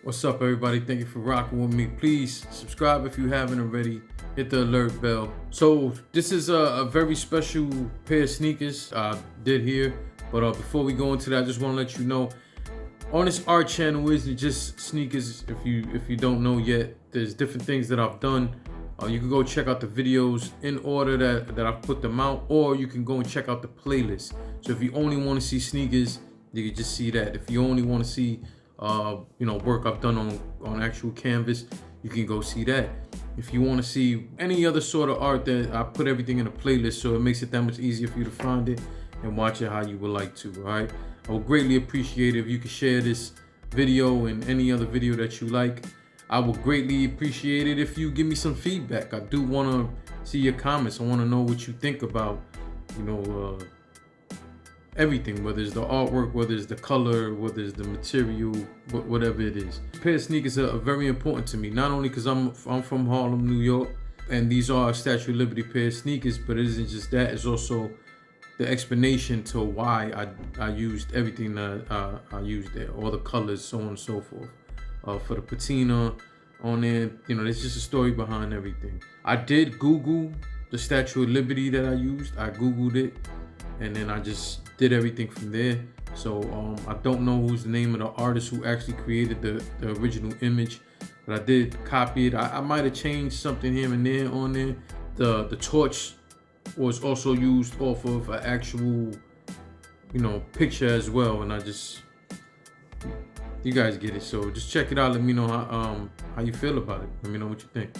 What's up, everybody? Thank you for rocking with me. Please subscribe if you haven't already. Hit the alert bell. So this is a very special pair of sneakers I did here. But before we go into that, I just want to let you know, on this art channel isn't just sneakers. If you don't know yet, there's different things that I've done. You can go check out the videos in order that I've put them out, or you can go and check out the playlist. So if you only want to see sneakers, you can just see that. If you only want to see work I've done on actual canvas, you can go see that. If you want to see any other sort of art, that I put everything in a playlist, so it makes it that much easier for you to find it and watch it how you would like to. All right, I would greatly appreciate it if you could share this video and any other video that you like. I would greatly appreciate it if you give me some feedback. I do want to see your comments. I want to know what you think about everything, whether it's the artwork, whether it's the color, whether it's the material, whatever it is. A pair of sneakers are very important to me, not only because I'm from Harlem, New York, and these are a Statue of Liberty pair of sneakers, but it isn't just that, it's also the explanation to why I used everything that I used there, all the colors, so on and so forth. For the patina on there, there's just a story behind everything. I did Google the Statue of Liberty that I used. I Googled it, and then I just did everything from there. So I don't know who's the name of the artist who actually created the original image, but I did copy it. I might have changed something here and there on there. The torch was also used off of an actual picture as well, and you guys get it. So just check it out. Let me know how you feel about it. Let me know what you think.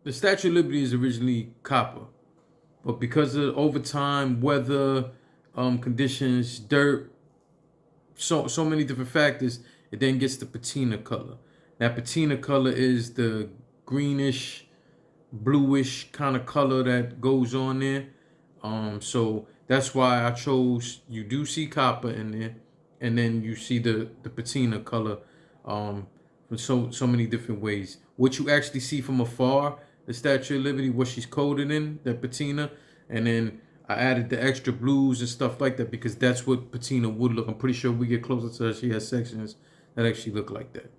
The Statue of Liberty is originally copper, but because of over time, weather, conditions, dirt, so many different factors, it then gets the patina color. That patina color is the greenish, bluish kind of color that goes on there. So that's why I chose. You do see copper in there, and then you see the patina color, in so many different ways. What you actually see from afar, the Statue of Liberty, what she's coated in, that patina, and then I added the extra blues and stuff like that because that's what patina would look. I'm pretty sure we get closer to her, she has sections that actually look like that.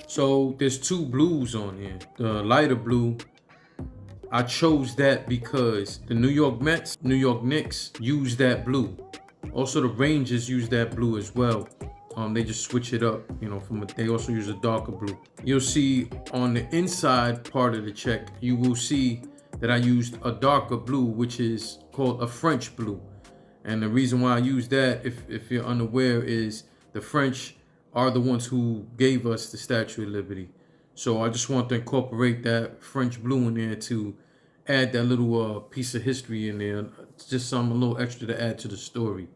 So there's two blues on here. The lighter blue, I chose that because the New York Mets, New York Knicks use that blue. Also the Rangers use that blue as well. They just switch it up, they also use a darker blue. You'll see on the inside part of the check, you will see that I used a darker blue, which is called a French blue. And the reason why I use that, if you're unaware, is the French are the ones who gave us the Statue of Liberty. So I just want to incorporate that French blue in there to add that little piece of history in there. Just something a little extra to add to the story.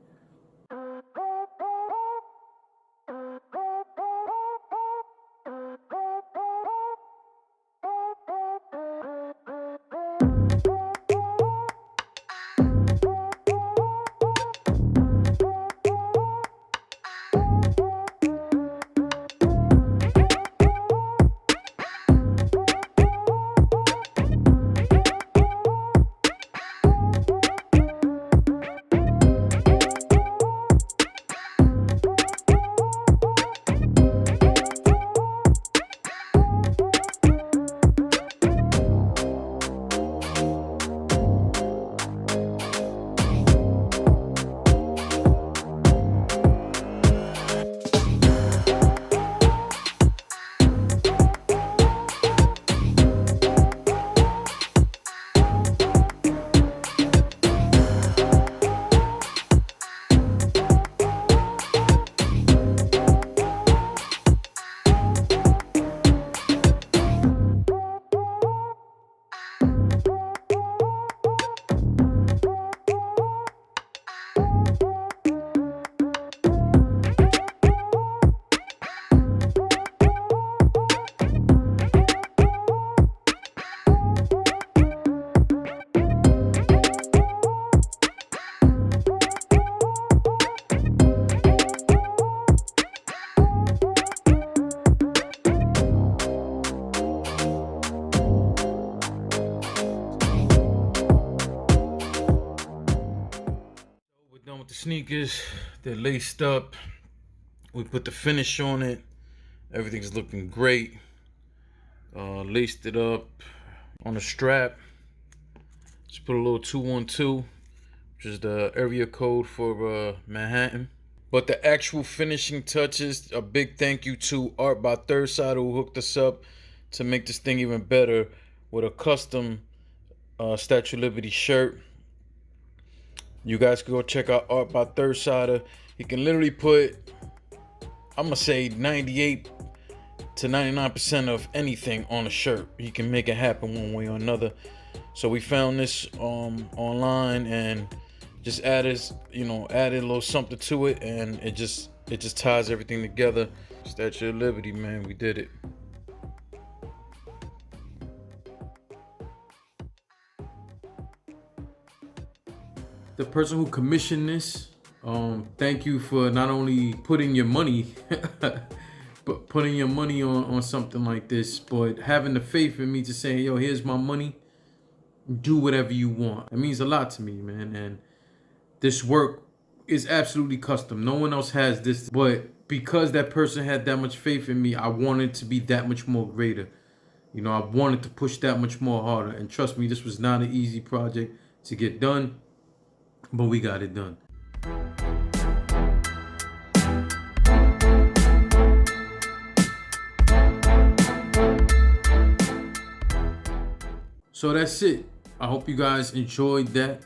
sneakers. They're laced up. We put the finish on it. Everything's looking great. Laced it up on a strap. Just put a little 212, which is the area code for Manhattan. But the actual finishing touches, a big thank you to Art by Third Side, who hooked us up to make this thing even better with a custom Statue of Liberty shirt. You guys can go check out Art by Third Sider. He can literally put, I'm gonna say 98 to 99% of anything on a shirt. He can make it happen one way or another. So we found this online and just added a little something to it, and it just ties everything together. Statue of Liberty, man, we did it. The person who commissioned this, thank you for not only putting your money but putting your money on something like this, but having the faith in me to say, yo, here's my money, do whatever you want. It means a lot to me, man. And this work is absolutely custom. No one else has this, but because that person had that much faith in me, I wanted to be that much more greater. You know, I wanted to push that much more harder. And trust me, this was not an easy project to get done, but we got it done. So that's it. I hope you guys enjoyed that.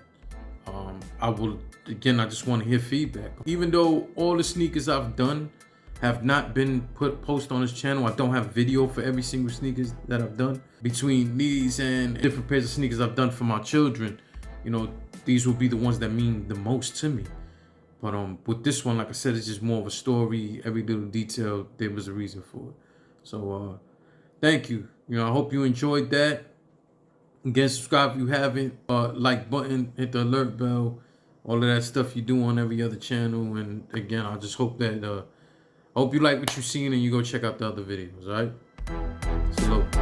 I just want to hear feedback. Even though all the sneakers I've done have not been posted on this channel, I don't have video for every single sneakers that I've done. Between these and different pairs of sneakers I've done for my children, you know, these will be the ones that mean the most to me. But with this one, like I said, it's just more of a story. Every little detail, there was a reason for it. So thank you. You know, I hope you enjoyed that. Again, subscribe if you haven't. Like button, hit the alert bell, all of that stuff you do on every other channel. And again, I just hope that I hope you like what you've seen and you go check out the other videos. All right. Salute.